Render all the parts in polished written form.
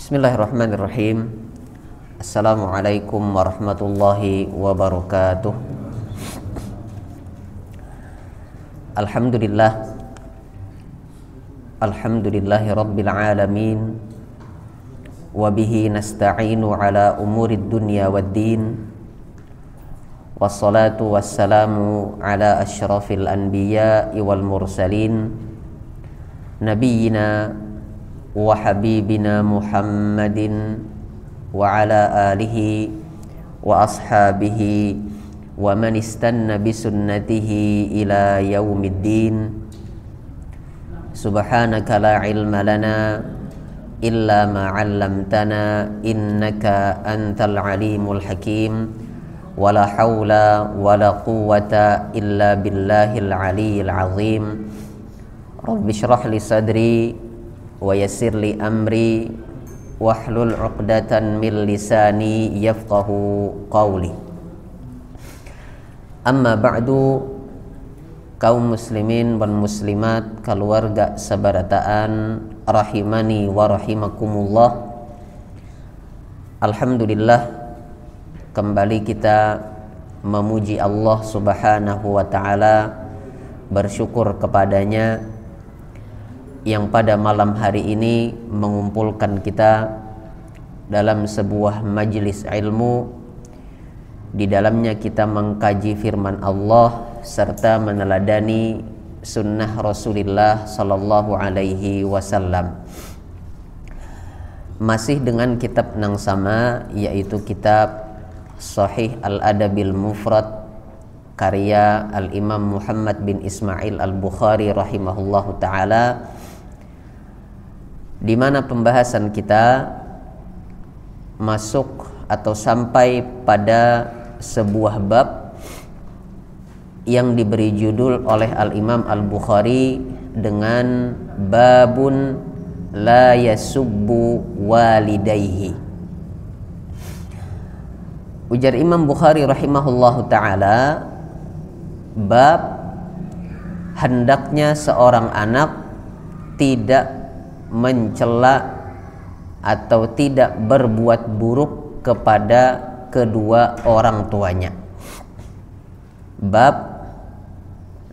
Bismillahirrahmanirrahim. Assalamualaikum warahmatullahi wabarakatuh. Alhamdulillahi rabbil alamin. Wabihi nasta'inu ala umurid dunya waddin. Wassalatu wassalamu ala asyrafil anbiya'i wal mursalin, nabiyyina wa habibina Muhammadin wa ala alihi wa ashabihi wa man istanna bisunnatihi ila yaumiddin. Subhanaka la ilma lana illa ma 'allamtana innaka antal alimul hakim. Wala haula wala quwwata illa billahil aliyyil azim. Rabbi shrah li sadri wa yassir li amri wahlul 'uqdatan min lisani yafqahu qawli. Amma ba'du, kaum muslimin dan muslimat, keluarga sabarataan rahimani wa rahimakumullah. Alhamdulillah, kembali kita memuji Allah Subhanahu wa ta'ala, bersyukur kepadanya yang pada malam hari ini mengumpulkan kita dalam sebuah majlis ilmu. Di dalamnya kita mengkaji firman Allah serta meneladani sunnah Rasulullah sallallahu alaihi wasallam. Masih dengan kitab yang sama, yaitu kitab Sahih Al-Adabil Mufrad karya Al-Imam Muhammad bin Ismail Al-Bukhari rahimahullahu ta'ala, di mana pembahasan kita masuk atau sampai pada sebuah bab yang diberi judul oleh Al-Imam Al-Bukhari dengan babun la yasubbu walidayhi. Ujar Imam Bukhari rahimahullahu ta'ala, bab hendaknya seorang anak tidak mencela atau tidak berbuat buruk kepada kedua orang tuanya. Bab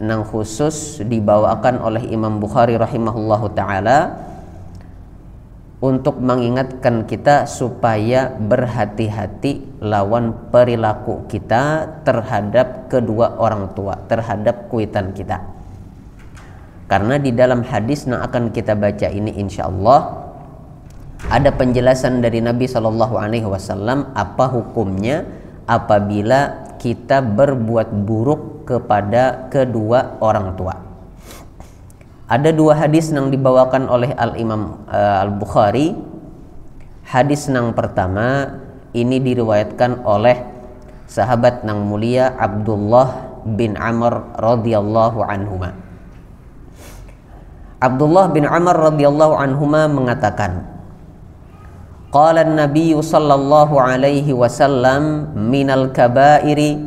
yang khusus dibawakan oleh Imam Bukhari rahimahullahu ta'ala untuk mengingatkan kita supaya berhati-hati lawan perilaku kita terhadap kedua orang tua, terhadap kuitan kita. Karena di dalam hadis yang akan kita baca ini insyaallah ada penjelasan dari Nabi SAW apa hukumnya apabila kita berbuat buruk kepada kedua orang tua. Ada dua hadis yang dibawakan oleh Al-Imam Al-Bukhari. Hadis yang pertama ini diriwayatkan oleh sahabat yang mulia Abdullah bin Amr radhiyallahu anhuma. Abdullah bin Amr radhiyallahu anhuma mengatakan, qala an-nabiy sallallahu alaihi wasallam minal kabairi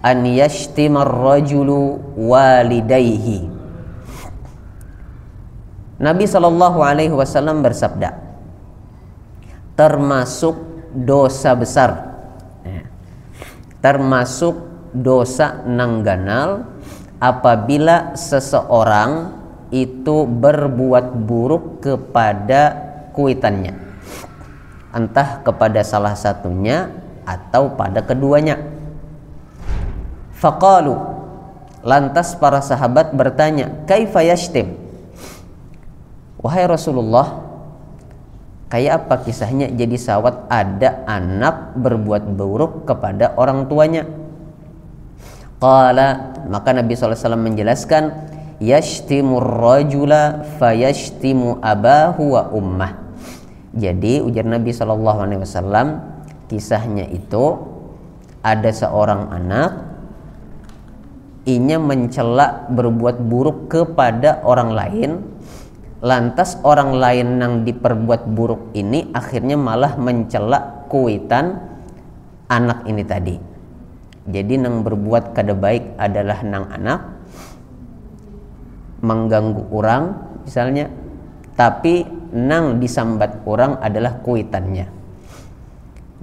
an yashtima ar-rajulu walidayhi. Nabi Shallallahu Alaihi Wasallam bersabda, termasuk dosa besar, termasuk dosa nangganal apabila seseorang itu berbuat buruk kepada kuitannya, entah kepada salah satunya atau pada keduanya. Faqalu, lantas para sahabat bertanya, kaifa yashtim? Wahai Rasulullah, kayak apa kisahnya jadi sawat ada anak berbuat buruk kepada orang tuanya? Qala, maka Nabi SAW menjelaskan, yashtimur rajula fayashtimu abahu wa ummah. Jadi ujar Nabi SAW, kisahnya itu ada seorang anak inya mencela berbuat buruk kepada orang lain. Lantas orang lain yang diperbuat buruk ini akhirnya malah mencela kuitan anak ini tadi. Jadi yang berbuat kada baik adalah nang anak, mengganggu orang misalnya, tapi nang disambat orang adalah kuitannya.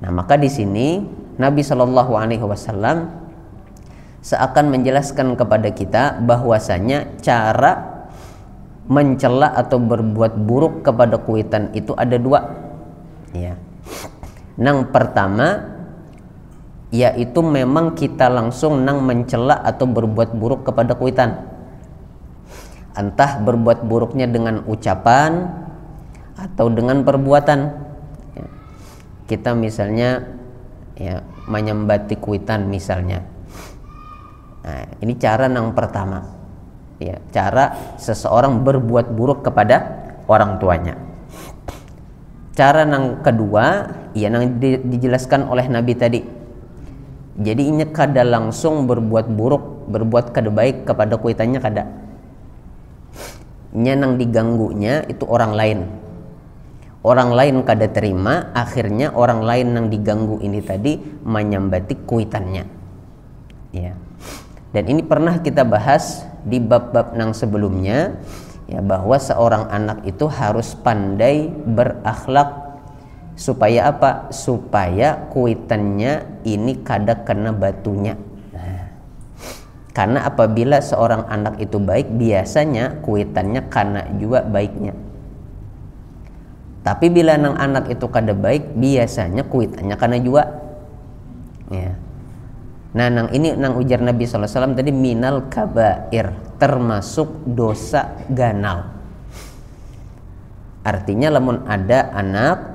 Nah, maka di sini Nabi Shallallahu Alaihi Wasallam seakan menjelaskan kepada kita bahwasanya cara mencela atau berbuat buruk kepada kuitan itu ada dua. Ya. Nang pertama yaitu memang kita langsung nang mencela atau berbuat buruk kepada kuitan. Entah berbuat buruknya dengan ucapan atau dengan perbuatan. Ya. Kita misalnya ya menyambati kuitan misalnya. Nah, ini cara nang pertama. Ya, cara seseorang berbuat buruk kepada orang tuanya. Cara nang kedua, ya nang dijelaskan oleh Nabi tadi. Jadi ini kada langsung berbuat buruk, berbuat kada baik kepada kuitannya kada. Nya nang diganggunya itu orang lain. Orang lain kada terima, akhirnya orang lain nang diganggu ini tadi menyambati kuitannya. Ya. Dan ini pernah kita bahas di bab-bab nang sebelumnya, ya, bahwa seorang anak itu harus pandai berakhlak. Supaya apa? Supaya kuitannya ini kada kena batunya. Nah, karena apabila seorang anak itu baik, biasanya kuitannya kena juga baiknya. Tapi bila nang anak itu kada baik, biasanya kuitannya kena juga. Ya. Nah, nang ini nang ujar Nabi SAW tadi minal kabair, termasuk dosa ganal. Artinya lamun ada anak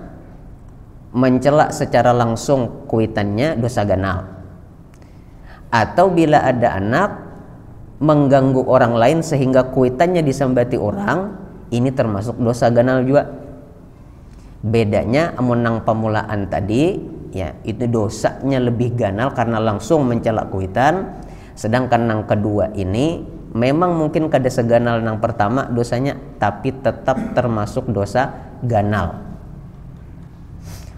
mencela secara langsung kuitannya dosa ganal. Atau bila ada anak mengganggu orang lain sehingga kuitannya disambati orang, ini termasuk dosa ganal juga. Bedanya amun nang pemulaan tadi, ya itu dosanya lebih ganal karena langsung mencela kuitan. Sedangkan nang kedua ini memang mungkin kada seganal nang pertama dosanya, tapi tetap termasuk dosa ganal.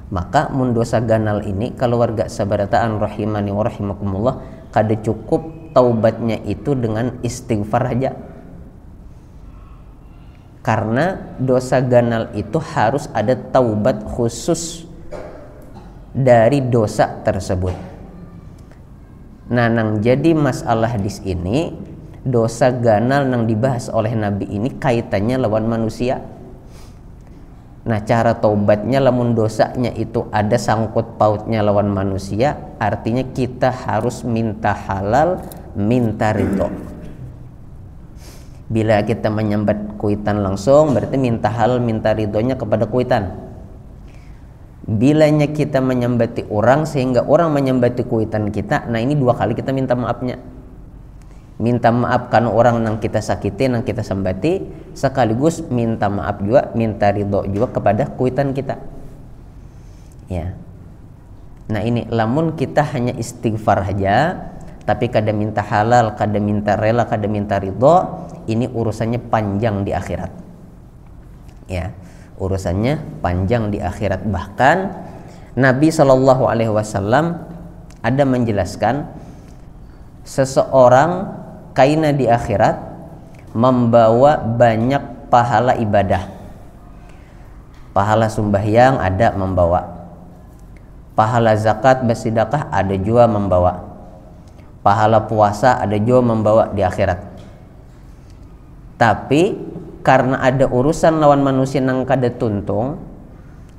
Maka mun dosa ganal ini kalau warga sabarataan rahimani wa rahimakumullah, kada cukup taubatnya itu dengan istighfar aja. Karena dosa ganal itu harus ada taubat khusus dari dosa tersebut. Nah, nang jadi masalah di sini, dosa ganal nang dibahas oleh Nabi ini kaitannya lawan manusia. Nah, cara taubatnya lamun dosanya itu ada sangkut pautnya lawan manusia, artinya kita harus minta halal, minta ridho. Bila kita menyambat kuitan langsung, berarti minta halal, minta ridhonya kepada kuitan. Bilanya kita menyambati orang sehingga orang menyambati kuitan kita, nah ini dua kali kita minta maafnya. Minta maaf karena orang nang kita sakiti, nang kita sambati, sekaligus minta maaf juga, minta ridho juga kepada kuitan kita. Ya. Nah ini lamun kita hanya istighfar saja, tapi kada minta halal, kada minta rela, kada minta ridho, ini urusannya panjang di akhirat. Ya, urusannya panjang di akhirat. Bahkan Nabi Shallallahu Alaihi Wasallam ada menjelaskan seseorang kaina di akhirat membawa banyak pahala ibadah. Pahala sembahyang ada membawa, pahala zakat bersedekah ada juga membawa, pahala puasa ada juga membawa di akhirat. Tapi karena ada urusan lawan manusia nang kada tuntung,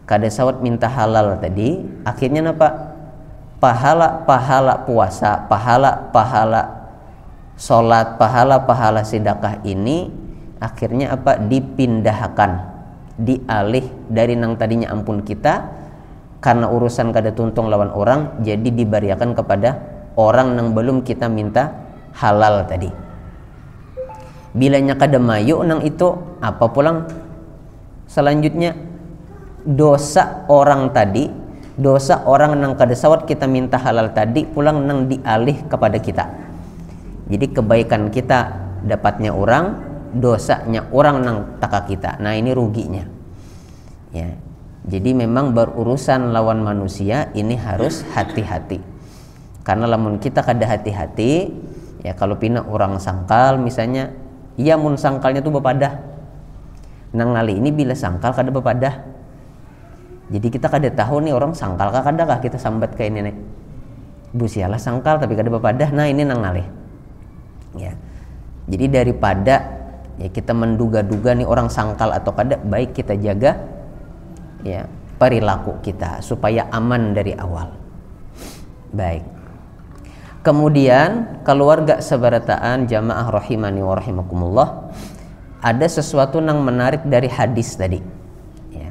kada sawat minta halal tadi, akhirnya napa? Pahala puasa, pahala sholat, pahala sedekah ini akhirnya apa? Dipindahkan, dialih dari nang tadinya ampun kita karena urusan kada tuntung lawan orang, jadi diberiakan kepada orang nang belum kita minta halal tadi. Bilanya kada mayu nang itu, apa pulang selanjutnya dosa orang tadi, dosa orang nang kada sawat kita minta halal tadi pulang nang dialih kepada kita. Jadi kebaikan kita dapatnya orang, dosanya orang nang taka kita. Nah ini ruginya. Ya. Jadi memang berurusan lawan manusia ini harus hati-hati. Karena lamun kita kada hati-hati, ya kalau pina orang sangkal misalnya, iya mun sangkalnya tuh bepadah. nang ngali ini bila sangkal kada bepadah. Jadi kita kada tahu nih orang sangkal kada kah kita sambat kayak ini nih. Busialah sangkal tapi kada bepadah. Nah ini nang ngali. Ya. Jadi daripada ya kita menduga-duga nih orang sangkal atau kada, baik kita jaga ya perilaku kita supaya aman dari awal. Baik. Kemudian keluarga sebarataan jamaah rahimani wa rahimakumullah, ada sesuatu yang menarik dari hadis tadi. Ya.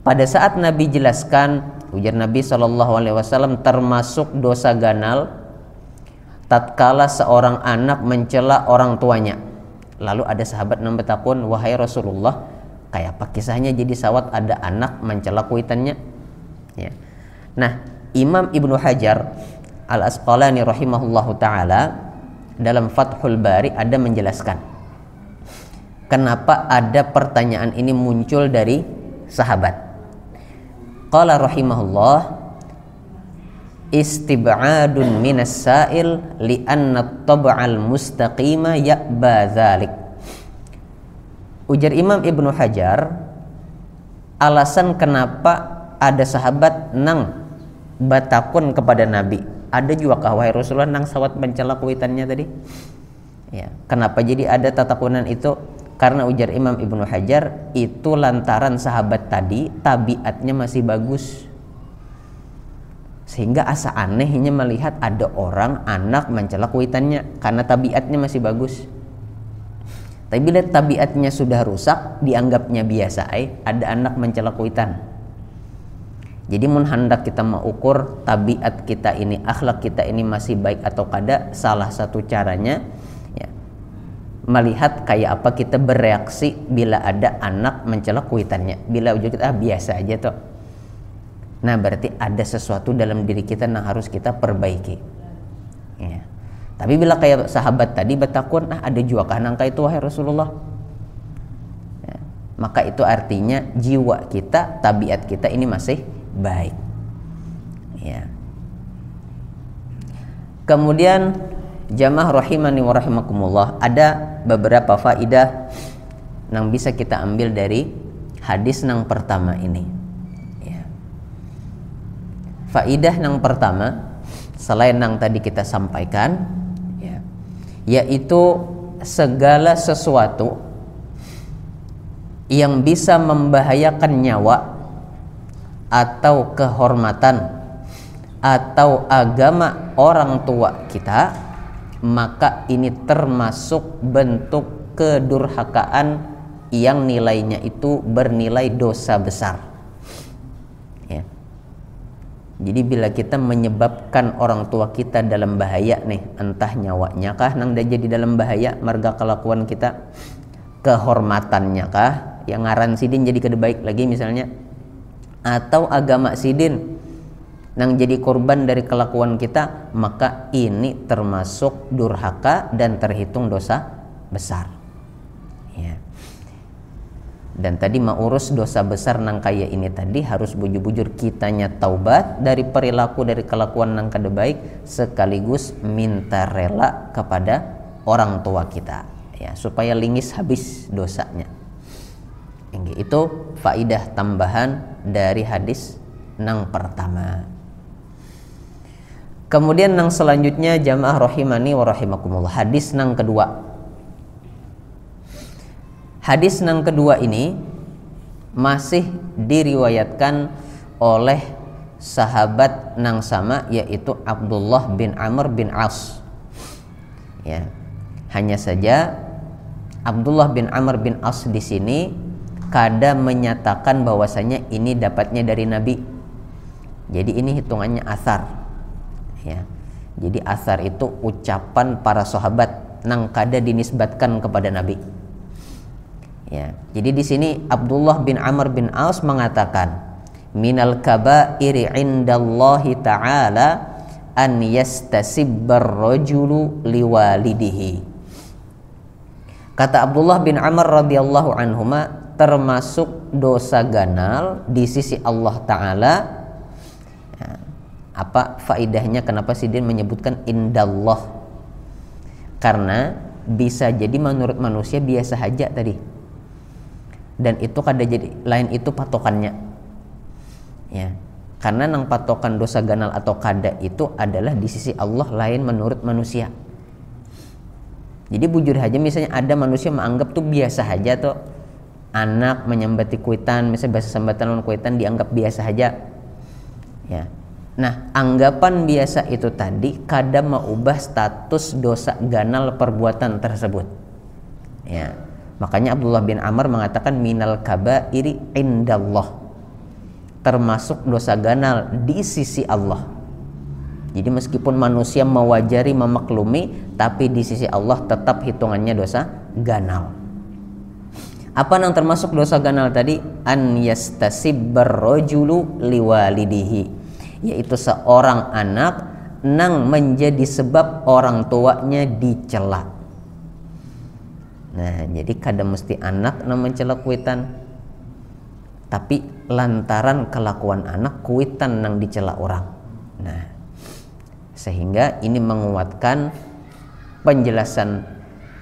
Pada saat Nabi jelaskan, ujar Nabi SAW, termasuk dosa ganal tatkala seorang anak mencela orang tuanya. Lalu ada sahabat yang bertakun, wahai Rasulullah, kayak apa kisahnya jadi sawat ada anak mencela kuitannya? Ya. Nah, Imam Ibnu Hajar Al-Asqalani rahimahullahu ta'ala dalam Fathul Bari ada menjelaskan kenapa ada pertanyaan ini muncul dari sahabat. Qala rahimahullah, istib'adun minas sa'il li'anna at-tab'al mustaqima ya'ba dzalik. Ujar Imam Ibnu Hajar, alasan kenapa ada sahabat nang batakun kepada Nabi, ada juga kah wahai Rasulullah nang sawat mencela kuitannya tadi? Ya, kenapa jadi ada tatakunan itu? Karena ujar Imam Ibnu Hajar, itu lantaran sahabat tadi tabiatnya masih bagus, sehingga asa anehnya melihat ada orang anak mencela kuitannya karena tabiatnya masih bagus. Tapi bila tabiatnya sudah rusak, dianggapnya biasa ada anak mencela kuitan. Jadi mun hendak kita mengukur tabiat kita ini, akhlak kita ini masih baik atau kada, salah satu caranya ya, melihat kayak apa kita bereaksi bila ada anak mencela kuitannya. Bila ujar kita biasa aja toh, nah berarti ada sesuatu dalam diri kita yang harus kita perbaiki ya. Tapi bila kayak sahabat tadi bertakun, ada juga kah nangka itu wahai Rasulullah ya, maka itu artinya jiwa kita, tabiat kita ini masih baik ya. Kemudian jamaah rahimani wa rahimakumullah, ada beberapa faidah yang bisa kita ambil dari hadis yang pertama ini ya. Faidah yang pertama selain yang tadi kita sampaikan ya, yaitu segala sesuatu yang bisa membahayakan nyawa atau kehormatan atau agama orang tua kita, maka ini termasuk bentuk kedurhakaan yang nilainya itu bernilai dosa besar ya. Jadi bila kita menyebabkan orang tua kita dalam bahaya nih, entah nyawanya kah nang dah jadi dalam bahaya marga kelakuan kita, kehormatannya kah yang ngaran sidin jadi kada baik lagi misalnya, atau agama sidin nang jadi korban dari kelakuan kita, maka ini termasuk durhaka dan terhitung dosa besar ya. Dan tadi mau urus dosa besar nang kaya ini tadi harus bujur-bujur kitanya taubat dari perilaku dari kelakuan nang kada baik, sekaligus minta rela kepada orang tua kita ya, supaya lingis habis dosanya. Itu faidah tambahan dari hadis nang pertama. Kemudian nang selanjutnya jamaah rahimani wa rahimakumullah, hadis nang kedua. Hadis nang kedua ini masih diriwayatkan oleh sahabat nang sama, yaitu Abdullah bin Amr bin As ya. Hanya saja Abdullah bin Amr bin As di sini kada menyatakan bahwasanya ini dapatnya dari Nabi. Jadi ini hitungannya athar ya. Jadi athar itu ucapan para sahabat nang kada dinisbatkan kepada Nabi ya. Jadi di sini Abdullah bin Amr bin Aus mengatakan, minal kabairi indallahi ta'ala an yastasibbar rajulu liwalidihi. Kata Abdullah bin Amr radhiyallahu anhuma, termasuk dosa ganal di sisi Allah Ta'ala ya. Apa faidahnya, kenapa Sidin menyebutkan indallah? Karena bisa jadi menurut manusia biasa saja tadi, dan itu kada jadi lain itu patokannya. Ya. Karena nang patokan dosa ganal atau kada itu adalah di sisi Allah, lain menurut manusia. Jadi bujur aja misalnya ada manusia menganggap tuh biasa aja tuh anak menyambati kuitan, misalnya bahasa sambatan lawan kuitan dianggap biasa aja. Ya. Nah, anggapan biasa itu tadi kada mengubah status dosa ganal perbuatan tersebut. Ya. Makanya Abdullah bin Amr mengatakan minal kabairi indallah, termasuk dosa ganal di sisi Allah. Jadi meskipun manusia mewajari, memaklumi, tapi di sisi Allah tetap hitungannya dosa ganal. Apa yang termasuk dosa ganal tadi? An yastasibbar rajulu liwalidihi, yaitu seorang anak nang menjadi sebab orang tuanya dicela. Nah, jadi kada mesti anak nang mencela kuitan, tapi lantaran kelakuan anak kuitan nang dicela orang. Nah, sehingga ini menguatkan penjelasan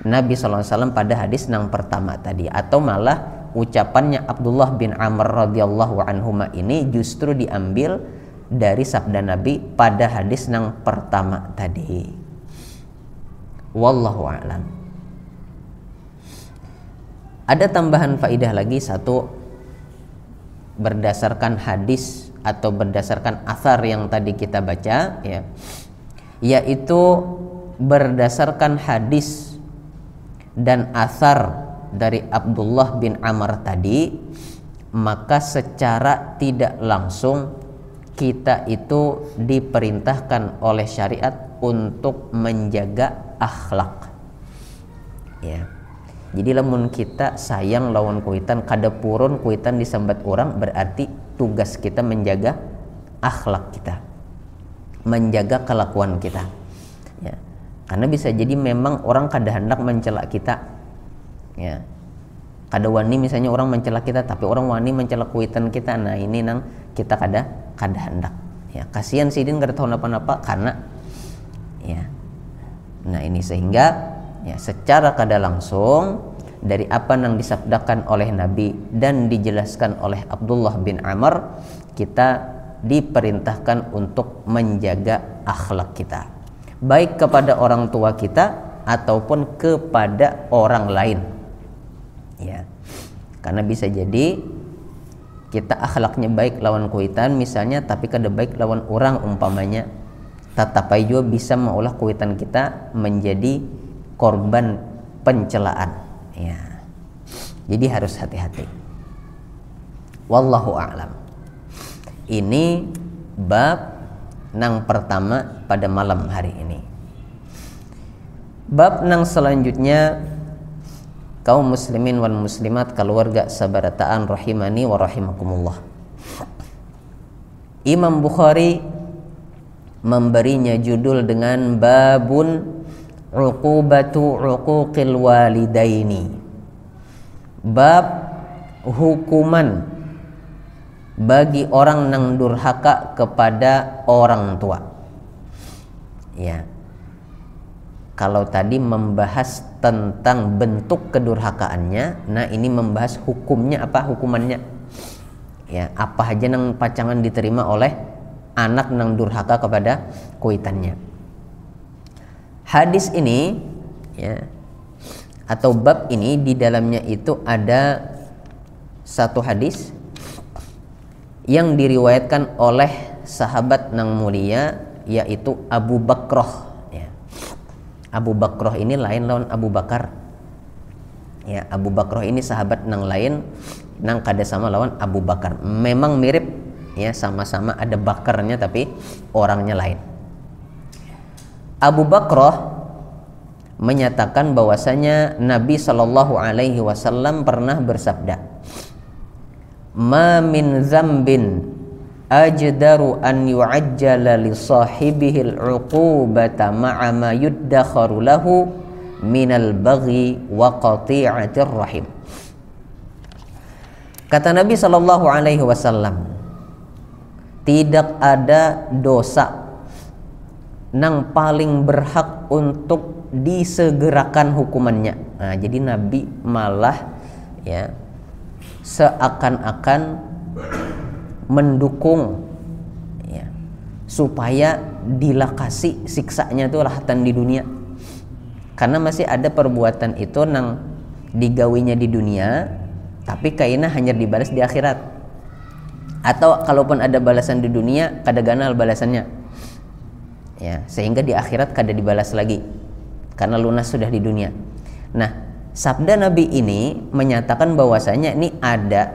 Nabi SAW pada hadis nang pertama tadi, atau malah ucapannya Abdullah bin Amr radhiyallahu anhuma ini justru diambil dari sabda Nabi pada hadis nang pertama tadi. Wallahu a'lam. Ada tambahan faidah lagi satu, berdasarkan hadis atau berdasarkan athar yang tadi kita baca, ya, yaitu berdasarkan hadis dan athar dari Abdullah bin Amr tadi, maka secara tidak langsung kita itu diperintahkan oleh syariat untuk menjaga akhlak. Ya. Jadi lamun kita sayang lawan kuitan, kada purun kuitan disambat orang, berarti tugas kita menjaga akhlak kita, menjaga kelakuan kita. Ya. Karena bisa jadi memang orang kada hendak mencela kita. Ya. Kada wani misalnya orang mencela kita, tapi orang wani mencela kuitan kita. Nah, ini nang kita kada hendak. Ya, kasihan sidin kada tahu napa-napa karena ya. Nah, ini sehingga ya, secara kada langsung dari apa yang disabdakan oleh Nabi dan dijelaskan oleh Abdullah bin Amr, kita diperintahkan untuk menjaga akhlak kita, baik kepada orang tua kita ataupun kepada orang lain. Ya, karena bisa jadi kita akhlaknya baik lawan kuitan misalnya, tapi kada baik lawan orang umpamanya, tetapi juga bisa mengolah kuitan kita menjadi korban pencelaan. Ya. Jadi harus hati-hati. Wallahu a'lam. Ini bab nang pertama pada malam hari ini. Bab nang selanjutnya, kaum muslimin wal muslimat, keluarga sabarataan rahimani wa rahimakumullah. Imam Bukhari memberinya judul dengan babun uqubatu uquqil walidaini, bab hukuman bagi orang nang durhaka kepada orang tua. Ya. Kalau tadi membahas tentang bentuk kedurhakaannya, nah ini membahas hukumnya, apa hukumannya. Ya, apa aja nang pacangan diterima oleh anak nang durhaka kepada kuitannya. Hadis ini, ya, atau bab ini di dalamnya itu ada satu hadis yang diriwayatkan oleh sahabat nang mulia, yaitu Abu Bakrah. Ya. Abu Bakrah ini lain lawan Abu Bakar. Ya, Abu Bakrah ini sahabat nang lain, nang kada sama lawan Abu Bakar. Memang mirip, ya, sama-sama ada bakarnya tapi orangnya lain. Abu Bakrah menyatakan bahwasanya Nabi Shallallahu Alaihi Wasallam pernah bersabda, "Ma min zambin ajdaru an yu'ajjala li sahibihil uqubata ma'a ma yuddakharu lahu minal baghi wa qati'atir rahim." Kata Nabi Shallallahu Alaihi Wasallam, tidak ada dosa nang paling berhak untuk disegerakan hukumannya. Nah, jadi Nabi malah, ya, seakan-akan mendukung ya, supaya dilakasi siksanya itu lahatan di dunia, karena masih ada perbuatan itu nang digawinya di dunia tapi kayaknya hanya dibalas di akhirat, atau kalaupun ada balasan di dunia kada ganal balasannya ya, sehingga di akhirat kada dibalas lagi karena lunas sudah di dunia. Nah, sabda Nabi ini menyatakan bahwasanya ini ada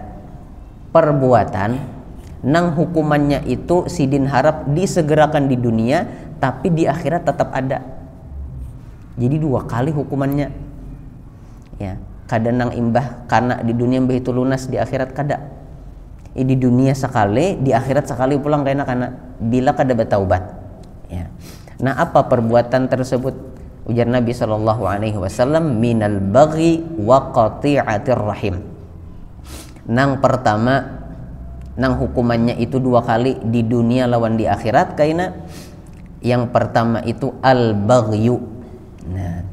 perbuatan nang hukumannya itu sidin harap disegerakan di dunia tapi di akhirat tetap ada. Jadi 2 kali hukumannya ya, kada nang imbah karena di dunia mbah itu lunas, di akhirat kada. Di dunia sekali, di akhirat sekali pulang karena bila kada bertaubat ya. Nah, apa perbuatan tersebut? Ujar Nabi SAW, minal baghi wa qati'atir rahim. Nang pertama, nang hukumannya itu 2 kali di dunia lawan di akhirat kaina. Yang pertama itu al-baghyu. Nah,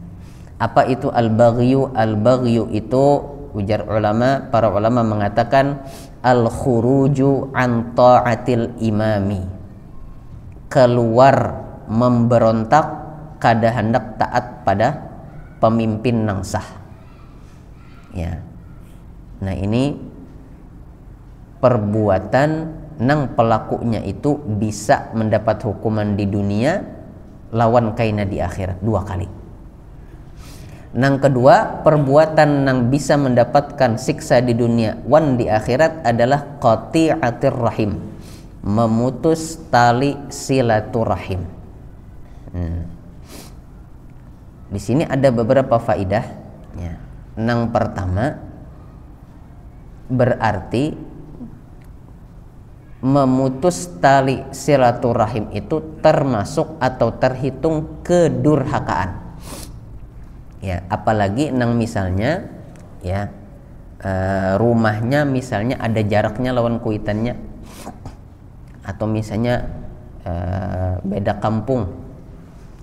apa itu al-baghyu? Al-baghyu itu ujar ulama, para ulama mengatakan al-khuruju an ta'atil imami, keluar memberontak kada hendak taat pada pemimpin nang sah ya. Nah, ini perbuatan nang pelakunya itu bisa mendapat hukuman di dunia lawan kaina di akhirat 2 kali. Nang kedua, perbuatan nang bisa mendapatkan siksa di dunia wan di akhirat adalah qati'atir rahim, memutus tali silaturahim. Di sini ada beberapa faidah ya. Nang pertama, berarti memutus tali silaturahim itu termasuk atau terhitung kedurhakaan ya, apalagi nang misalnya ya rumahnya misalnya ada jaraknya lawan kuitannya, atau misalnya beda kampung,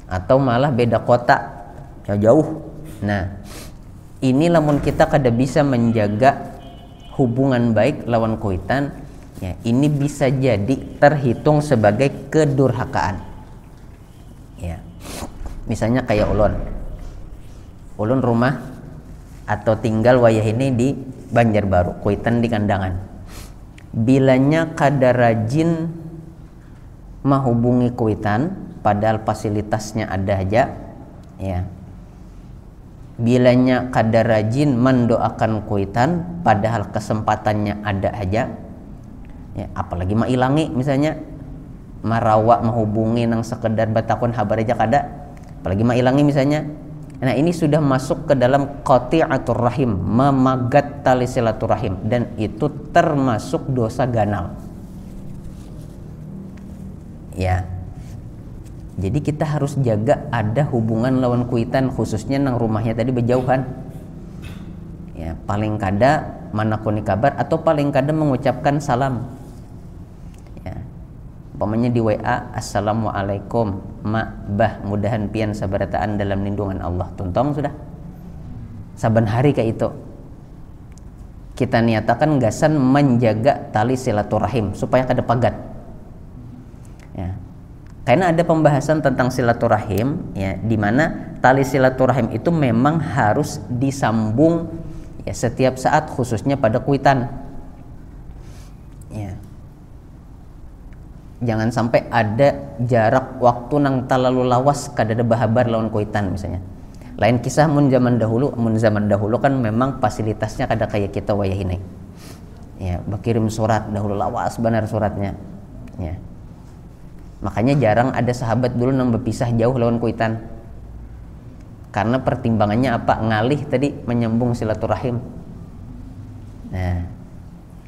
atau malah beda kota jauh. Nah, ini lamun kita kada bisa menjaga hubungan baik lawan kuitan ya, ini bisa jadi terhitung sebagai kedurhakaan ya. Misalnya kayak ulun rumah atau tinggal wayah ini di Banjarbaru, kuitan di Kandangan. Bilanya kada rajin menghubungi kuitan padahal fasilitasnya ada aja ya. Bilanya kada rajin mendoakan kuitan padahal kesempatannya ada aja ya, apalagi mailangi misalnya marawa menghubungi nang sekedar batakon habar aja kada, apalagi mailangi misalnya. Nah, ini sudah masuk ke dalam qati'atur rahim, memagat tali silaturahim, dan itu termasuk dosa ganal ya. Jadi kita harus jaga ada hubungan lawan kuitan, khususnya nang rumahnya tadi berjauhan ya. Paling kada manakuni kabar, atau paling kada mengucapkan salam ya. Umpamanya di WA, assalamualaikum mak bah, mudahan pian sabarataan dalam lindungan Allah, tuntong sudah saban hari kayak itu kita niatakan gasan menjaga tali silaturahim supaya kada pagat ya. Karena ada pembahasan tentang silaturahim ya, di mana tali silaturahim itu memang harus disambung ya setiap saat, khususnya pada kuitan ya. Jangan sampai ada jarak waktu nang terlalu lawas kada ada bahabar lawan kuitan misalnya. Lain kisah mun zaman dahulu kan memang fasilitasnya kada kayak kita wayah ini ya, berkirim surat dahulu lawas benar suratnya ya. Makanya jarang ada sahabat dulu nang berpisah jauh lawan kuitan, karena pertimbangannya apa? Ngalih tadi menyambung silaturahim. Nah,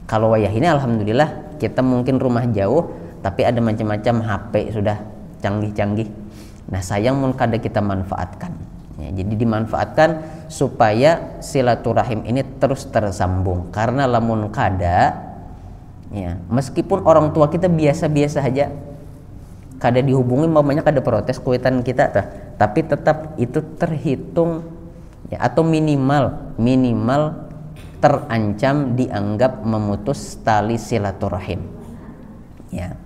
kalau wayah ini alhamdulillah kita mungkin rumah jauh tapi ada macam-macam HP sudah canggih-canggih. Nah, sayang mun kada kita manfaatkan ya, jadi dimanfaatkan supaya silaturahim ini terus tersambung, karena lamun kada ya, meskipun orang tua kita biasa-biasa aja kada dihubungi, mamanya kada protes kuitan kita tapi tetap itu terhitung ya, atau minimal terancam dianggap memutus tali silaturahim. Ya.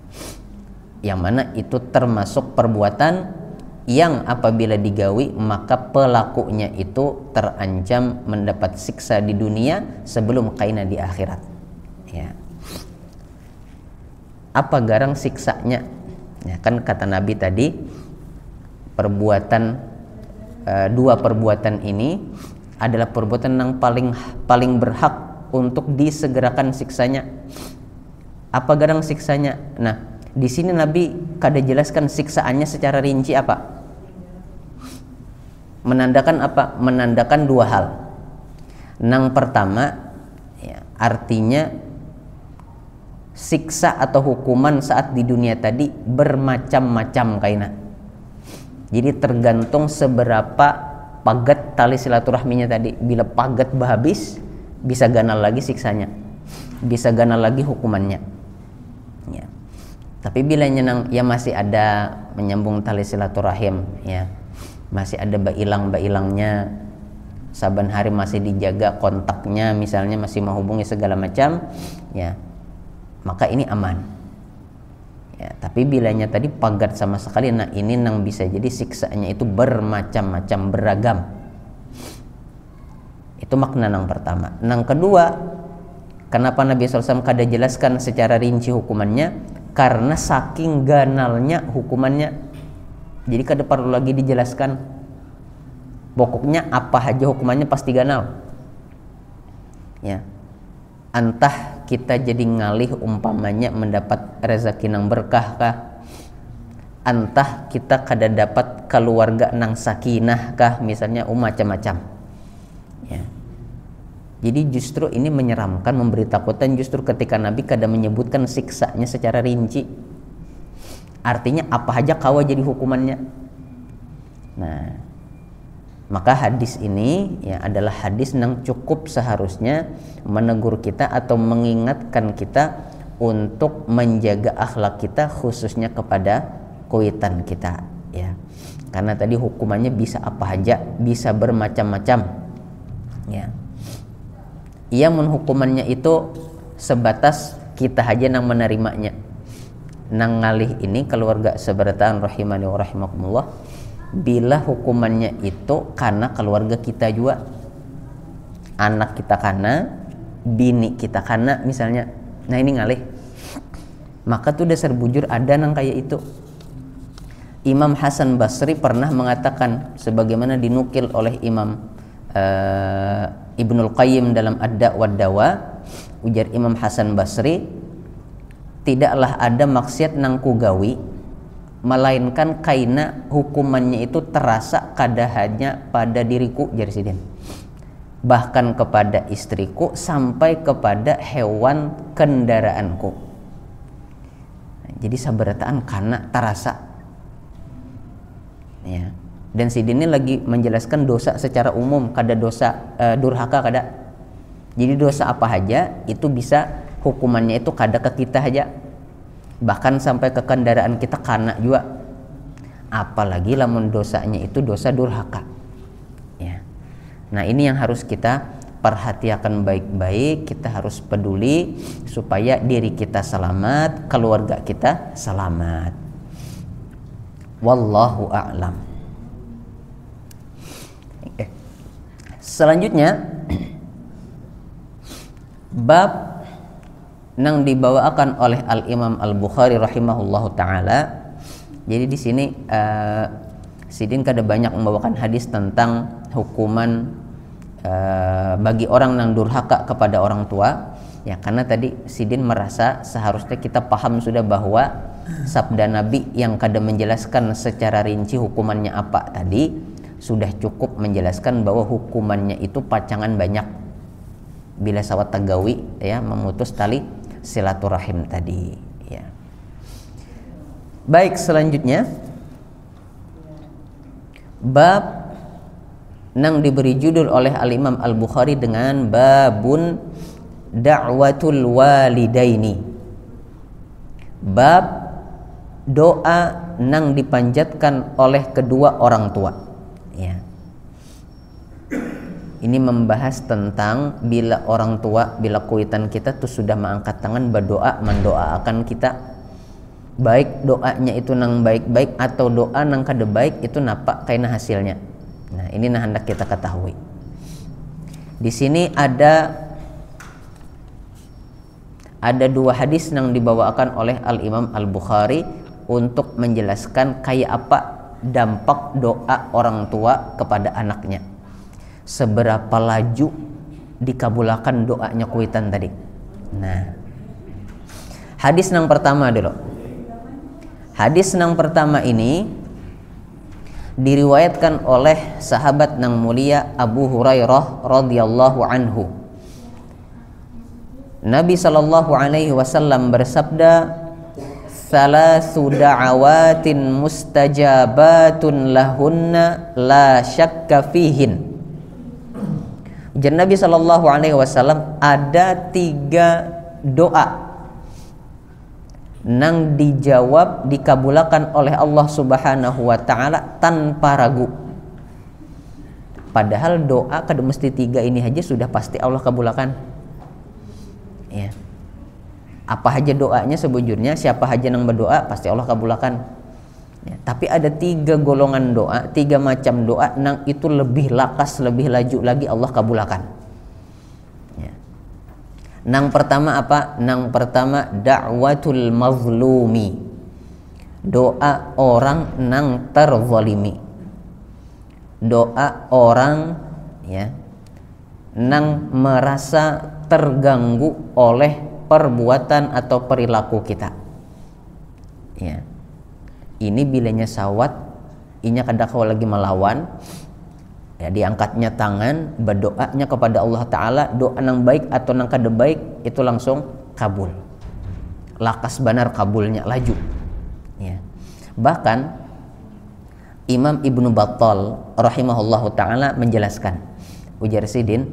Yang mana itu termasuk perbuatan yang apabila digawi maka pelakunya itu terancam mendapat siksa di dunia sebelum kaina di akhirat. Ya. Apa garang siksanya? Ya, kan kata Nabi tadi dua perbuatan ini adalah perbuatan yang paling berhak untuk disegerakan siksanya. Apa garang siksanya? Nah, di sini Nabi kada jelaskan siksaannya secara rinci apa. Menandakan apa? Menandakan dua hal. Yang pertama, ya, artinya siksa atau hukuman saat di dunia tadi bermacam-macam kaina. Jadi tergantung seberapa pagat tali silaturahminya tadi. Bila pagat habis, bisa ganal lagi siksanya, bisa ganal lagi hukumannya. Ya. Tapi bila nyenang ya masih ada menyambung tali silaturahim, ya masih ada bailang-bailangnya, saban hari masih dijaga kontaknya, misalnya masih menghubungi segala macam, ya maka ini aman. Ya, tapi bilanya tadi pagat sama sekali, nah ini nang bisa jadi siksanya itu bermacam-macam, beragam. Itu makna nang pertama. Nang kedua, kenapa Nabi SAW kada jelaskan secara rinci hukumannya? Karena saking ganalnya hukumannya, jadi kada perlu lagi dijelaskan. Pokoknya apa aja hukumannya pasti ganal. Ya. Entah kita jadi ngalih umpamanya mendapat rezeki nang berkah kah, entah kita kada dapat keluarga nang sakinah kah, misalnya macam-macam. Ya. Jadi justru ini menyeramkan, memberi takutan justru ketika Nabi kada menyebutkan siksanya secara rinci. Artinya apa aja kawa jadi hukumannya. Nah, maka hadis ini ya adalah hadis yang cukup seharusnya menegur kita atau mengingatkan kita untuk menjaga akhlak kita, khususnya kepada kuitan kita, ya. Karena tadi hukumannya bisa apa aja, bisa bermacam-macam. Ya. Ia hukumannya itu sebatas kita aja yang menerimanya. Nang ngalih ini keluarga seberataan rahimani wa rahimakumullah, bila hukumannya itu karena keluarga kita juga, anak kita kana, bini kita kana misalnya, nah ini ngalih, maka tuh dasar bujur ada nang kayak itu. Imam Hasan Basri pernah mengatakan, sebagaimana dinukil oleh Imam Ibnul Qayyim dalam Ad-Da' wad Dawa, ujar Imam Hasan Basri, tidaklah ada maksiat nang kugawi melainkan kaina hukumannya itu terasa kada hanya pada diriku, jari sidin, bahkan kepada istriku sampai kepada hewan kendaraanku. Jadi sabarataan karena terasa, ya. Dan sidin ini lagi menjelaskan dosa secara umum, kada dosa durhaka kada. Jadi dosa apa aja itu bisa hukumannya itu kada ke kita aja, bahkan sampai ke kendaraan kita kana juga, apalagi lamun dosanya itu dosa durhaka, ya. Nah ini yang harus kita perhatikan baik-baik, kita harus peduli supaya diri kita selamat, keluarga kita selamat. Wallahu a'lam. Selanjutnya bab nang dibawakan oleh Al-Imam Al-Bukhari rahimahullahu taala. Jadi di sini sidin kada banyak membawakan hadis tentang hukuman bagi orang yang durhaka kepada orang tua, ya, karena tadi sidin merasa seharusnya kita paham sudah bahwa sabda Nabi yang kada menjelaskan secara rinci hukumannya apa tadi sudah cukup menjelaskan bahwa hukumannya itu pacangan banyak bila sawat tagawi, ya, memutus tali silaturahim tadi, ya. Baik, selanjutnya bab nang diberi judul oleh Al-Imam Al-Bukhari dengan babun da'watul walidaini, bab doa nang dipanjatkan oleh kedua orang tua, ya. Ini membahas tentang bila orang tua, bila kuitan kita tuh sudah mengangkat tangan berdoa mendoakan kita, baik doanya itu nang baik-baik atau doa nang kada baik itu napa kaina hasilnya. Nah, ini nah hendak kita ketahui. Di sini ada dua hadis yang dibawakan oleh Al-Imam Al-Bukhari untuk menjelaskan kayak apa dampak doa orang tua kepada anaknya. Seberapa laju dikabulkan doanya kuitan tadi. Nah, hadis yang pertama dulu. Hadis yang pertama ini diriwayatkan oleh sahabat yang mulia Abu Hurairah radhiyallahu anhu. Nabi sallallahu alaihi wasallam bersabda, "Salasu da'awatin mustajabatun lahunna la syakka fihin." Ujar Nabi sallallahu alaihi wasallam, ada 3 doa nang dijawab dikabulkan oleh Allah Subhanahu wa taala tanpa ragu. Padahal doa kada mesti 3 ini aja sudah pasti Allah kabulkan. Ya. Apa aja doanya sebujurnya, siapa aja nang berdoa pasti Allah kabulkan. Ya, tapi ada 3 golongan doa, 3 macam doa nang itu lebih lakas, lebih laju lagi Allah kabulkan. Ya. Nang pertama apa? Nang pertama da'watul mazlumi. Doa orang nang terzalimi. Doa orang ya nang merasa terganggu oleh perbuatan atau perilaku kita. Ya. Ini bilanya sawat, inya kada kau lagi melawan, ya diangkatnya tangan, berdoanya kepada Allah Ta'ala, doa nang baik atau nang kada baik itu langsung kabul, lakas benar kabulnya, laju. Ya. Bahkan Imam Ibnu Battal rahimahullahu ta'ala menjelaskan, ujar Sidin,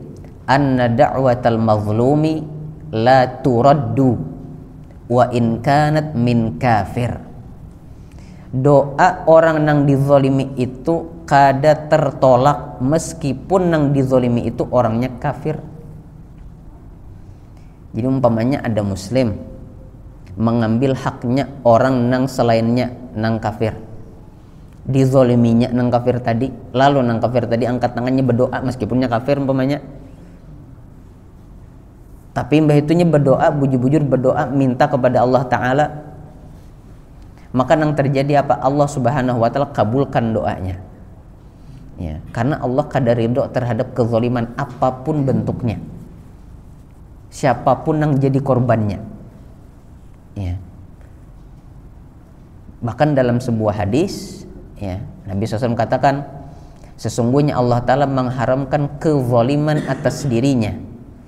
anna da'watal mazlumi la turaddu wa in kanat min kafir. Doa orang nang dizolimi itu kada tertolak meskipun nang dizolimi itu orangnya kafir. Jadi umpamanya ada muslim mengambil haknya orang nang selainnya nang kafir, dizoliminya nang kafir tadi, lalu nang kafir tadi angkat tangannya berdoa meskipunnya kafir umpamanya, tapi mbah itunya berdoa, bujur-bujur berdoa minta kepada Allah Ta'ala, maka yang terjadi apa? Allah Subhanahu wa taala kabulkan doanya. Ya, karena Allah kada ridho terhadap kezaliman apapun bentuknya. Siapapun yang jadi korbannya. Ya. Bahkan dalam sebuah hadis, ya, Nabi SAW katakan, sesungguhnya Allah Ta'ala mengharamkan kezaliman atas dirinya.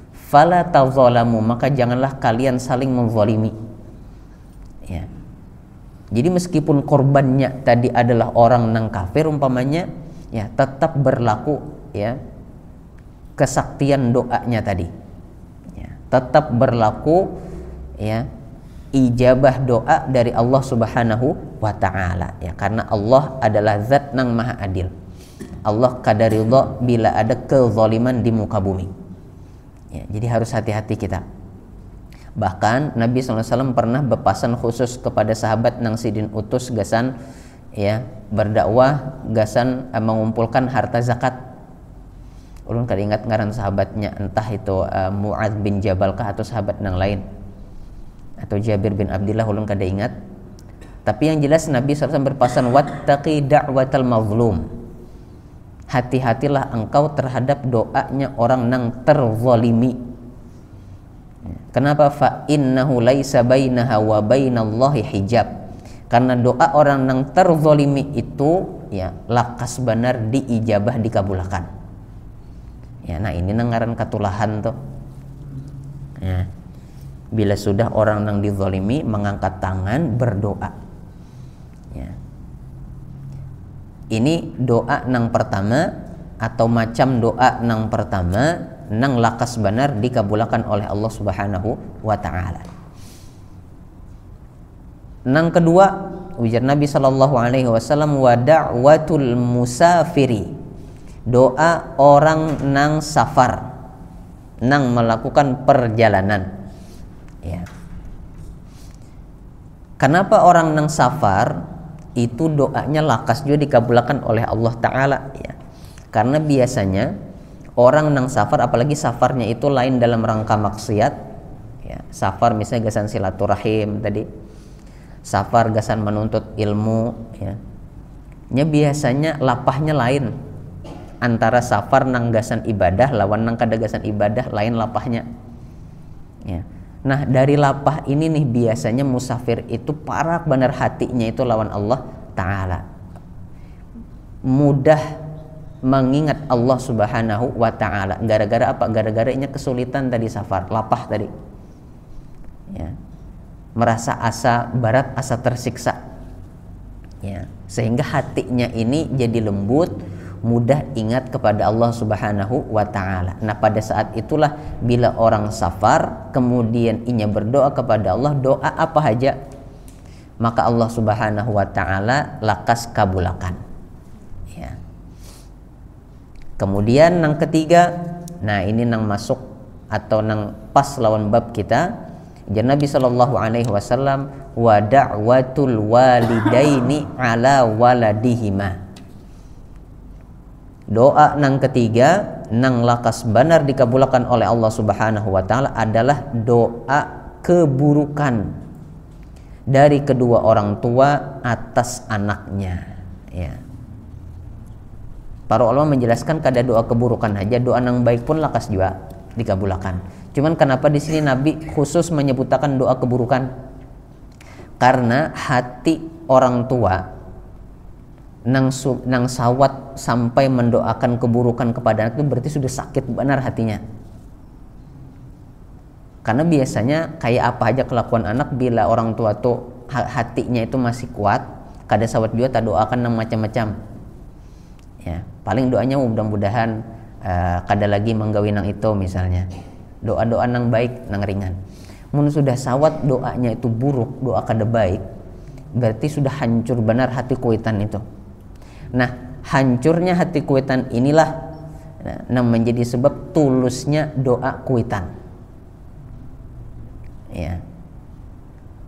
Fala tazalamu, maka janganlah kalian saling menzalimi. Ya. Jadi meskipun korbannya tadi adalah orang nang kafir umpamanya, ya tetap berlaku ya kesaktian doanya tadi. Ya, tetap berlaku ya ijabah doa dari Allah Subhanahu wa taala ya, karena Allah adalah zat nang maha adil. Allah kada ridha bila ada kezaliman di muka bumi. Ya, jadi harus hati-hati kita. Bahkan Nabi SAW pernah berpesan khusus kepada sahabat nang sidin utus gasan ya berdakwah, gasan mengumpulkan harta zakat. Ulun kada ingat ngaran sahabatnya, entah itu Mu'adz bin Jabal kah atau sahabat nang lain, atau Jabir bin Abdullah, ulun kada ingat. Tapi yang jelas Nabi SAW berpesan, wattaqi da'watal mazlum. Hati-hatilah engkau terhadap doanya orang nang terzalimi. Kenapa? Fa innahu laisa bainaha wa bainallahi hijab. Karena doa orang yang terzalimi itu ya lakas benar diijabah dikabulkan. Ya, nah ini ngaran katulahan tuh. Ya. Bila sudah orang yang dizalimi mengangkat tangan berdoa. Ya. Ini doa nang pertama atau macam doa nang pertama nang lakas benar dikabulkan oleh Allah Subhanahu wa taala. Nang kedua, ujar Nabi sallallahu alaihi wasallam, wa da'watul musafiri. doa orang nang safar, nang melakukan perjalanan. Ya. Kenapa orang nang safar itu doanya lakas juga dikabulkan oleh Allah Ta'ala? Ya. Karena biasanya orang nang safar, apalagi safarnya itu lain dalam rangka maksiat. Ya. Safar misalnya gasan silaturahim tadi, safar gasan menuntut ilmu. Ya. Biasanya lapahnya lain. Antara safar nang gasan ibadah lawan nang kada gasan ibadah lain lapahnya. Ya. Nah dari lapah ini nih biasanya musafir itu parak benar hatinya itu lawan Allah Ta'ala, mudah mengingat Allah Subhanahu wa Ta'ala. Gara-gara apa? Gara-gara ini kesulitan tadi safar, lapah tadi. Ya. Merasa asa berat, asa tersiksa. Ya. Sehingga hatinya ini jadi lembut, mudah ingat kepada Allah Subhanahu wa Ta'ala. Nah pada saat itulah bila orang safar kemudian inya berdoa kepada Allah, doa apa saja, maka Allah Subhanahu wa Ta'ala lakas kabulakan. Ya. Kemudian yang ketiga, nah ini nang masuk atau nang pas lawan bab kita, Nabi sallallahu alaihi wasallam, wa da'watul walidaini ala waladihima. Doa nang ketiga nang lakas benar dikabulkan oleh Allah Subhanahu wa Ta'ala adalah doa keburukan dari kedua orang tua atas anaknya. Ya. Para ulama menjelaskan kada doa keburukan aja, doa nang baik pun lakas juga dikabulkan. Cuman kenapa di sini Nabi khusus menyebutkan doa keburukan? Karena hati orang tua nang sawat sampai mendoakan keburukan kepada anak itu berarti sudah sakit benar hatinya. Karena biasanya kayak apa aja kelakuan anak, bila orang tua tuh hatinya itu masih kuat, kada sawat juga tak doakan nang macam-macam. Ya, paling doanya mudah-mudahan kada lagi menggawi nang itu misalnya. Doa-doa nang baik, nang ringan. Mun sudah sawat doanya itu buruk, doa kada baik, berarti sudah hancur benar hati kuitan itu. Nah, hancurnya hati kuitan inilah yang menjadi sebab tulusnya doa kuitan. Ya.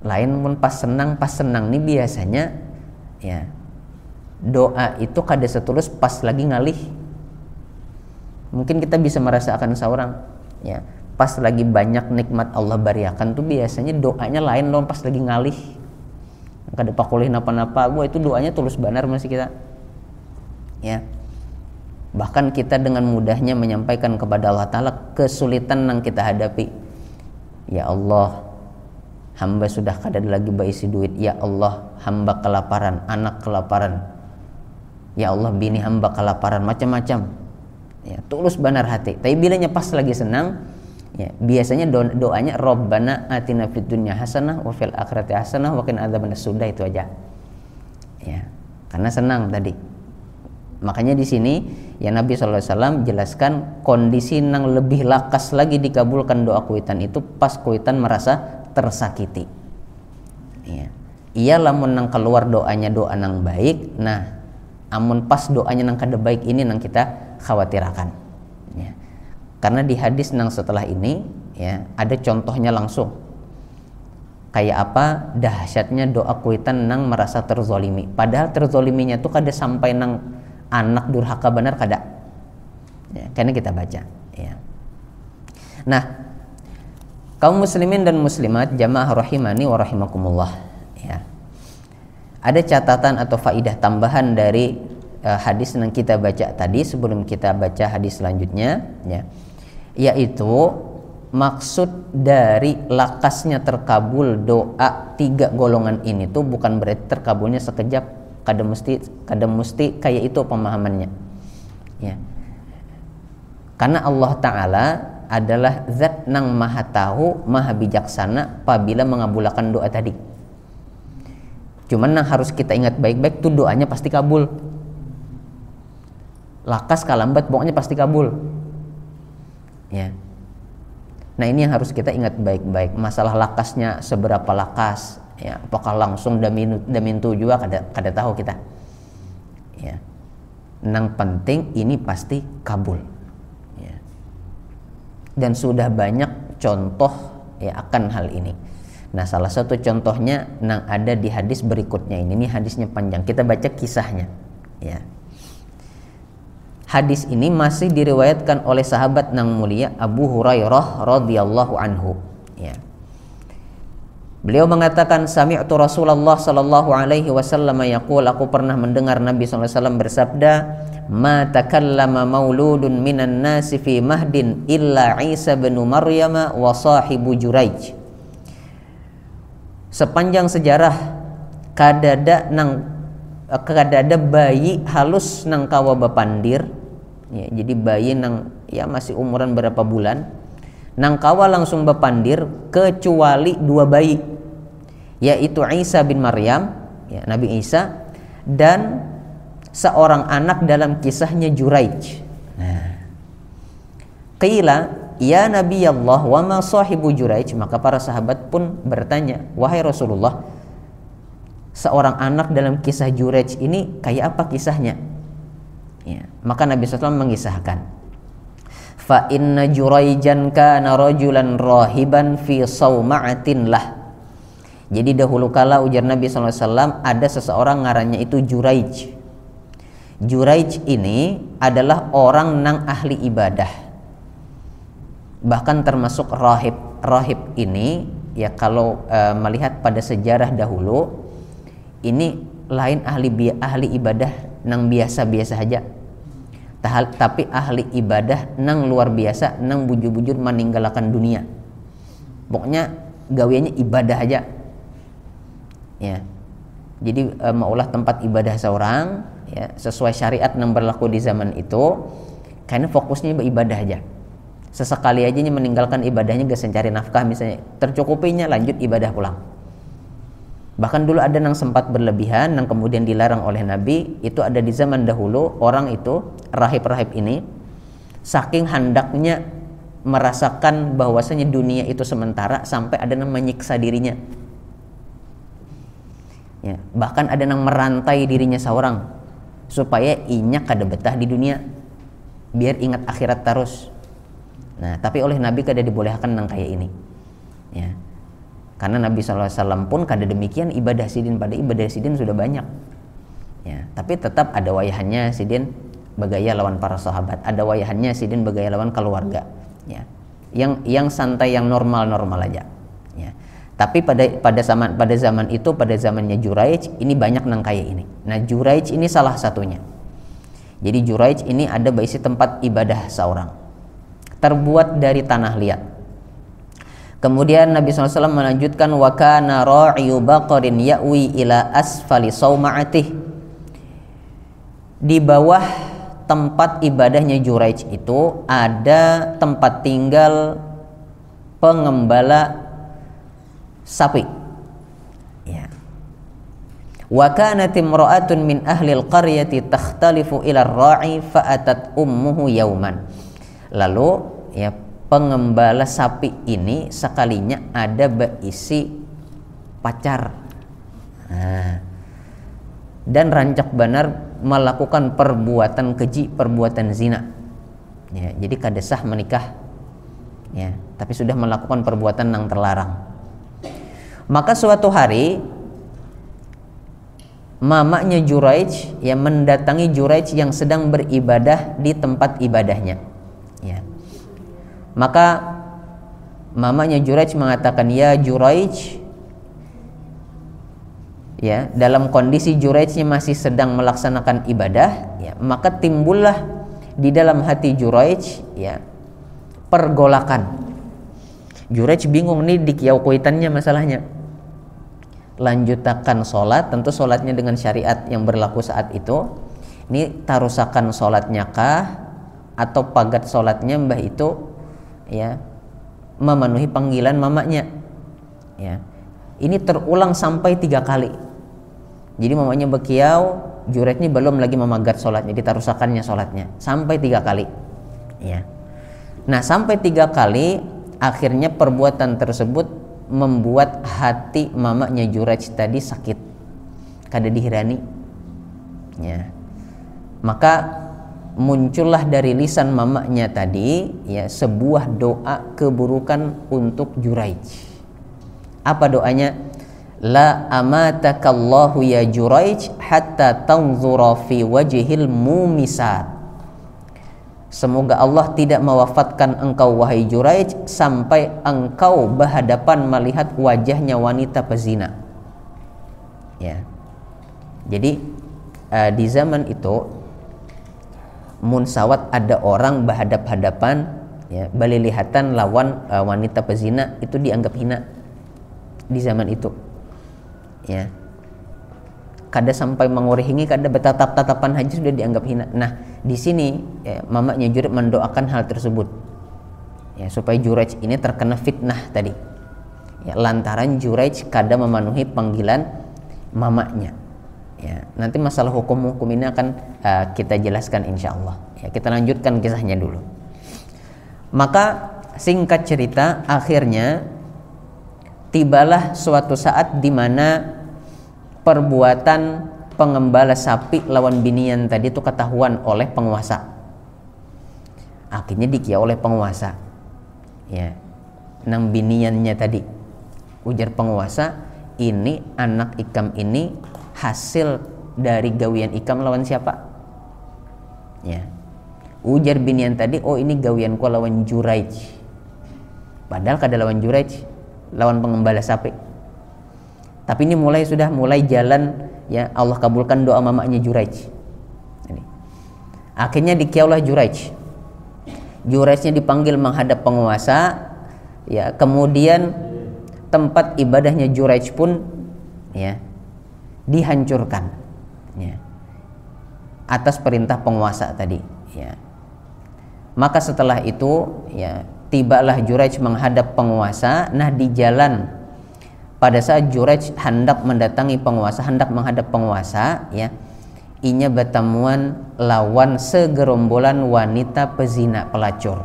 Lain pun pas senang nih biasanya ya. Doa itu kada setulus pas lagi ngalih. Mungkin kita bisa merasakan seorang ya, pas lagi banyak nikmat Allah bariakan tuh biasanya doanya lain loh pas lagi ngalih. Kada pakulih napa-napa, gua itu doanya tulus benar masih kita. Ya. Bahkan kita dengan mudahnya menyampaikan kepada Allah Ta'ala kesulitan yang kita hadapi. Ya Allah, hamba sudah kada lagi berisi duit. Ya Allah, hamba kelaparan, anak kelaparan. Ya Allah, bini hamba kelaparan, macam-macam. Ya, tulus benar hati. Tapi bilanya pas lagi senang, ya, biasanya doanya Rabbana atina fid dunya hasanah wa fil akhirati hasanah wa qina adzabannar, sudah itu aja. Ya, karena senang tadi. Makanya di sini ya Nabi SAW jelaskan kondisi yang lebih lakas lagi dikabulkan doa kuitan itu pas kuitan merasa tersakiti. Ya. Ia lamun nang keluar doanya doa nang baik, nah amun pas doanya nang kada baik ini nang kita khawatirakan. Ya. Karena di hadis nang setelah ini ya ada contohnya langsung. Kayak apa dahsyatnya doa kuitan nang merasa terzolimi. Padahal terzoliminya tuh kada sampai nang anak durhaka benar kada. Ya, karena kita baca. Ya. Nah, kaum muslimin dan muslimat jamaah rahimani wa rahimakumullah. Ya. Ada catatan atau faidah tambahan dari hadis yang kita baca tadi sebelum kita baca hadis selanjutnya. Ya. Yaitu maksud dari lakasnya terkabul doa 3 golongan ini tuh bukan berarti terkabulnya sekejap. Kada mesti kayak itu pemahamannya. Ya. Karena Allah Ta'ala adalah zat nang maha tahu, maha bijaksana apabila mengabulkan doa tadi. Cuman yang harus kita ingat baik-baik tuh doanya pasti kabul. Lakas kalambat pokoknya pasti kabul. Ya. Nah ini yang harus kita ingat baik-baik. Masalah lakasnya seberapa lakas, ya, apakah langsung damintu juga kada tahu kita. Ya. nang penting ini pasti kabul. Ya. Dan sudah banyak contoh ya akan hal ini. Nah, salah satu contohnya nang ada di hadis berikutnya ini. Ini hadisnya panjang. Kita baca kisahnya. Ya. Hadis ini masih diriwayatkan oleh sahabat nang mulia Abu Hurairah radhiyallahu anhu. Ya. Beliau mengatakan, sami'tu Rasulullah sallallahu alaihi wasallam yaqul, aku pernah mendengar Nabi sallallahu alaihi wasallam bersabda, ma takallama mauludun minan nasi fi mahdin illa Isa bin Maryam wa sahibu Juraij. Sepanjang sejarah kadada bayi halus nang kawa bapandir, ya, jadi bayi nang ya masih umuran berapa bulan nang kawa langsung bapandir kecuali dua bayi, yaitu Isa bin Maryam, ya, Nabi Isa, dan seorang anak dalam kisahnya Juraij. Nah, qila ya Nabi Allah wa ma sahibu Juraij, maka para sahabat pun bertanya, wahai Rasulullah, seorang anak dalam kisah Juraij ini kayak apa kisahnya? Ya, maka Nabi SAW mengisahkan, fa inna Juraijan kana rajulan rahiban fi sauma'atin lah. Jadi dahulu kala, ujar Nabi SAW, ada seseorang ngarannya itu Juraij. Juraij ini adalah orang nang ahli ibadah, bahkan termasuk rahib. Rahib ini ya kalau melihat pada sejarah dahulu, ini lain ahli ibadah nang biasa-biasa saja, tapi ahli ibadah nang luar biasa, nang bujur-bujur meninggalkan dunia. Pokoknya gawiannya ibadah aja. Ya. Jadi maulah tempat ibadah seorang, ya, sesuai syariat yang berlaku di zaman itu, karena fokusnya ibadah aja. Sesekali aja meninggalkan ibadahnya gak mencari nafkah misalnya, tercukupinya lanjut ibadah pulang. Bahkan dulu ada yang sempat berlebihan, yang kemudian dilarang oleh Nabi. Itu ada di zaman dahulu. Orang itu, rahib-rahib ini, saking hendaknya merasakan bahwasanya dunia itu sementara, sampai ada yang menyiksa dirinya, ya, bahkan ada yang merantai dirinya seorang supaya inya kada betah di dunia, biar ingat akhirat terus. Nah, tapi oleh Nabi kada dibolehkan nang kayak ini, ya, karena Nabi SAW pun kada demikian ibadah sidin, pada ibadah sidin sudah banyak, ya, tapi tetap ada wayahannya sidin bergaya lawan para sahabat, ada wayahannya sidin bergaya lawan keluarga, ya, yang santai, yang normal aja, ya. Tapi pada zaman itu, pada zamannya Juraij ini banyak nang kayak ini. Nah, Juraij ini salah satunya. Jadi Juraij ini ada berisi tempat ibadah seorang, terbuat dari tanah liat. Kemudian Nabi SAW melanjutkan, wa kana ra'iyu baqarin ya'wi ila asfali sauma'atih. Di bawah tempat ibadahnya Juraij itu ada tempat tinggal pengembala sapi, ya. Wa kanat imra'atun min ahli al-qaryati takhtalifu ila ar-ra'i fa'atat ummuhu yauman. Lalu ya, pengembala sapi ini sekalinya ada berisi pacar, nah, dan rancak benar melakukan perbuatan keji, perbuatan zina, ya, jadi kada sah menikah, ya, tapi sudah melakukan perbuatan yang terlarang. Maka suatu hari mamanya Juraij yang mendatangi Juraij yang sedang beribadah di tempat ibadahnya, ya. Maka mamanya Juraij mengatakan, ya Juraij, ya, dalam kondisi Juraijnya masih sedang melaksanakan ibadah, ya, maka timbullah di dalam hati Juraij, ya, pergolakan. Juraij bingung nih di kiau kuitannya masalahnya. Lanjutakan sholat, tentu sholatnya dengan syariat yang berlaku saat itu. Ini tarusakan sholatnya kah, atau pagat sholatnya mbah itu, ya, memenuhi panggilan mamanya, ya. Ini terulang sampai 3 kali. Jadi mamanya bekiau, Juraij ini belum lagi memagat sholatnya, ditarusakannya sholatnya sampai 3 kali, ya. Nah, sampai 3 kali akhirnya perbuatan tersebut membuat hati mamanya Juraij tadi sakit, kada dihirani, ya. Maka muncullah dari lisan mamanya tadi ya sebuah doa keburukan untuk Juraij. Apa doanya? La amatakallahu ya Juraij hatta tanzura fi wajhil mumisat. Semoga Allah tidak mewafatkan engkau wahai Juraij sampai engkau berhadapan melihat wajahnya wanita pezina. Ya. Jadi di zaman itu munsawat ada orang berhadap-hadapan ya, balilihatan lawan wanita pezina itu dianggap hina di zaman itu ya. Kada sampai mengurihingi, kada bertatap-tatapan haji sudah dianggap hina. Nah di sini ya, mamanya Juraij mendoakan hal tersebut ya, supaya Juraij ini terkena fitnah tadi ya, lantaran Juraij kada memenuhi panggilan mamanya. Ya, nanti masalah hukum ini akan kita jelaskan insya Allah. Ya, kita lanjutkan kisahnya dulu. Maka singkat cerita, akhirnya tibalah suatu saat di mana perbuatan pengembala sapi lawan binian tadi itu ketahuan oleh penguasa. Akhirnya dikia oleh penguasa. Ya, nang biniannya tadi. Ujar penguasa, ini anak ikam ini hasil dari gawian ikam lawan siapa? Ya. Ujar binian tadi, oh ini gawianku lawan Juraij. Padahal kada lawan Juraij, lawan pengembala sapi. Tapi ini sudah mulai jalan ya, Allah kabulkan doa mamanya Juraij. Akhirnya dikiaulah Juraij. Juraijnya dipanggil menghadap penguasa. Ya, kemudian tempat ibadahnya Juraij pun ya dihancurkan ya, atas perintah penguasa tadi ya. Maka setelah itu ya tibalah Juraij menghadap penguasa. Nah di jalan pada saat Juraij hendak mendatangi penguasa, hendak menghadap penguasa ya, inya bertemuan lawan segerombolan wanita pezina pelacur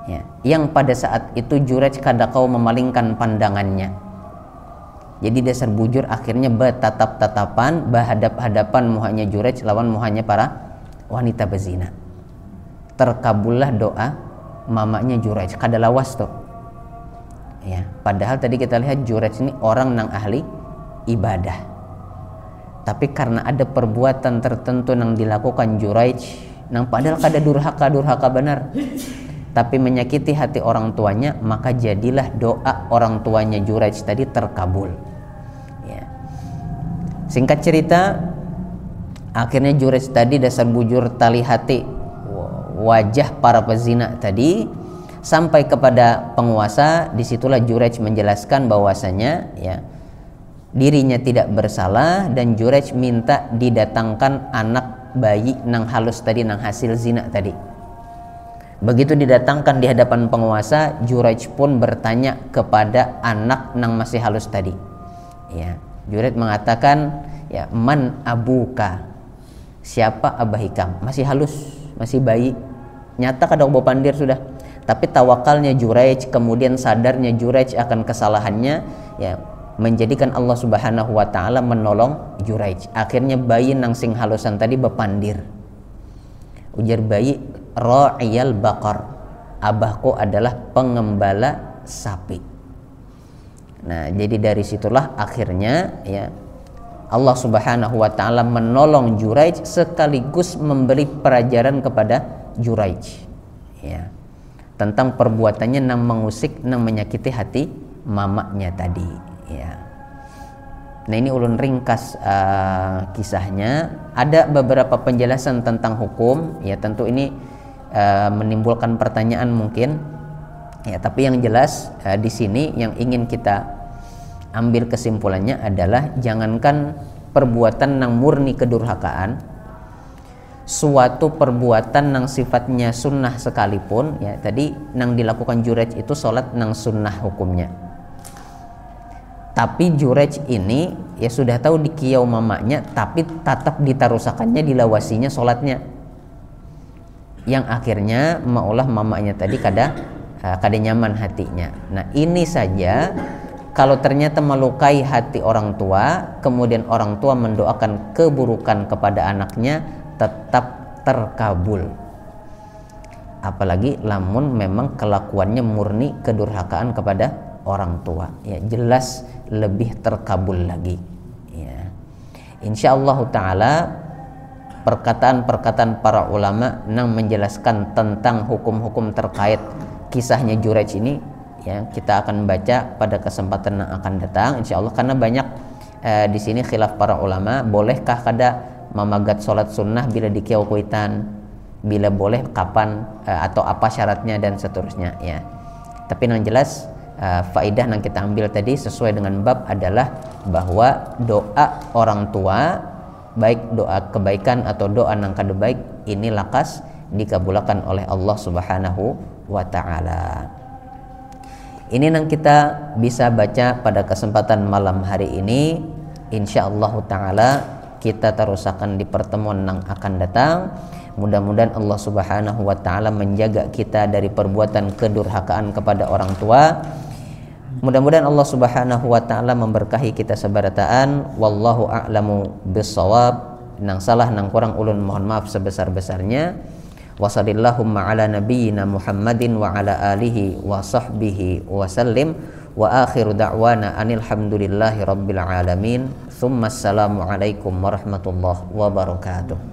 ya, yang pada saat itu Juraij kada kau memalingkan pandangannya. Jadi dasar bujur akhirnya bertatap-tatapan, berhadap-hadapan muhanya Juraij lawan muhanya para wanita bezina. Terkabullah doa mamanya Juraij, kada lawas tuh. Ya, padahal tadi kita lihat Juraij ini orang nang ahli ibadah. Tapi karena ada perbuatan tertentu yang dilakukan Juraij, nang padahal kada durhaka benar, tapi menyakiti hati orang tuanya, maka jadilah doa orang tuanya Juraij tadi terkabul. Singkat cerita, akhirnya Juraij tadi dasar bujur tali hati wajah para pezina tadi sampai kepada penguasa. Disitulah Juraij menjelaskan bahwasanya ya dirinya tidak bersalah dan Juraij minta didatangkan anak bayi nang halus tadi, nang hasil zina tadi. Begitu didatangkan di hadapan penguasa, Juraij pun bertanya kepada anak nang masih halus tadi. Ya. Juraij mengatakan, ya man abuka, siapa abah hikam? Masih halus, masih bayi, nyata kadang bawa pandir sudah. Tapi tawakalnya Juraij, kemudian sadarnya Juraij akan kesalahannya, ya menjadikan Allah Subhanahu wa taala menolong Juraij. Akhirnya bayi nang sing halusan tadi bepandir. Ujar bayi, ra'iyal baqar, abahku adalah pengembala sapi. Nah, jadi dari situlah akhirnya ya Allah Subhanahu wa taala menolong Juraij sekaligus memberi pelajaran kepada Juraij ya, tentang perbuatannya yang mengusik, yang menyakiti hati mamanya tadi ya. Nah, ini ulun ringkas kisahnya. Ada beberapa penjelasan tentang hukum ya, tentu ini menimbulkan pertanyaan mungkin. Ya, tapi yang jelas di sini yang ingin kita ambil kesimpulannya adalah jangankan perbuatan nang murni kedurhakaan, suatu perbuatan nang sifatnya sunnah sekalipun ya, tadi nang dilakukan Juraij itu sholat nang sunnah hukumnya. Tapi Juraij ini ya sudah tahu di kiau mamanya, tapi tetap ditarusakannya, dilawasinya sholatnya, yang akhirnya maulah mamanya tadi kada nyaman hatinya. Nah, ini saja kalau ternyata melukai hati orang tua, kemudian orang tua mendoakan keburukan kepada anaknya, tetap terkabul. Apalagi lamun memang kelakuannya murni kedurhakaan kepada orang tua, ya jelas lebih terkabul lagi. Ya. Insyaallah taala perkataan-perkataan para ulama yang menjelaskan tentang hukum-hukum terkait kisahnya Jurayj ini, ya kita akan baca pada kesempatan yang akan datang insyaallah, karena banyak di sini khilaf para ulama, bolehkah kada mamagat salat sunnah bila dikiau kuitan, bila boleh kapan, atau apa syaratnya dan seterusnya, ya. Tapi yang jelas faedah yang kita ambil tadi sesuai dengan bab adalah bahwa doa orang tua, baik doa kebaikan atau doa nang kada baik, ini lakas dikabulkan oleh Allah Subhanahu wa taala. Ini yang kita bisa baca pada kesempatan malam hari ini. Insyaallah taala kita terus akan di pertemuan yang akan datang. Mudah-mudahan Allah Subhanahu wa taala menjaga kita dari perbuatan kedurhakaan kepada orang tua. Mudah-mudahan Allah Subhanahu wa taala memberkahi kita sebarataan. Wallahu a'lamu bissawab. Nang salah nang kurang ulun mohon maaf sebesar-besarnya. Wasallallahumma ala nabiyyina Muhammadin wa ala alihi wa sahbihi wa sallim. Wa akhiru da'wana anil hamdulillahi rabbil alamin. Tsumma assalamu alaikum warahmatullahi wabarakatuh.